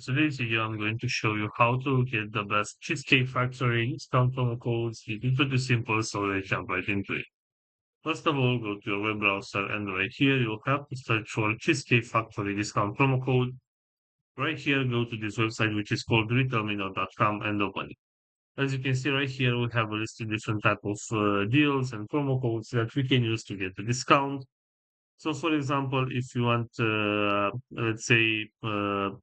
Today's video, I'm going to show you how to get the best Cheesecake Factory discount promo codes. You can pretty simple, so let's jump right into it. First of all, go to your web browser, and right here you'll have to search for Cheesecake Factory discount promo code. Right here, go to this website, which is called retailerminor.com, and open it. As you can see right here, we have a list of different type of deals and promo codes that we can use to get the discount. So, for example, if you want, let's say,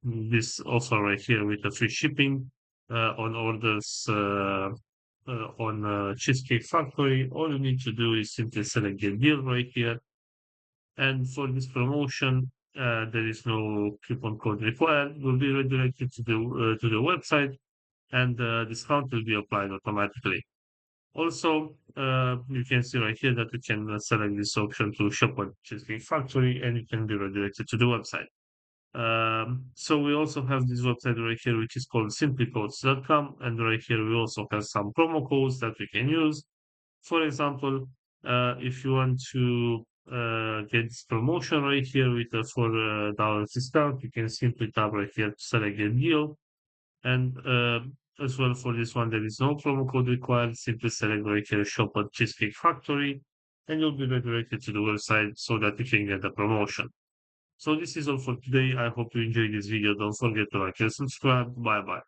this offer right here with the free shipping on orders on Cheesecake Factory, all you need to do is simply select the deal right here. And for this promotion, there is no coupon code required. You'll be redirected to the website, and discount will be applied automatically. Also, you can see right here that you can select this option to shop at Cheesecake Factory, and you can be redirected to the website. So we also have this website right here, which is called simplycodes.com. And right here, we also have some promo codes that we can use. For example, if you want to get this promotion right here with a $4 discount, you can simply tap right here to select a deal. And as well for this one, there is no promo code required. Simply select right here, shop at Cheesecake Factory, and you'll be redirected to the website so that you can get the promotion. So this is all for today. I hope you enjoyed this video. Don't forget to like and subscribe. Bye bye.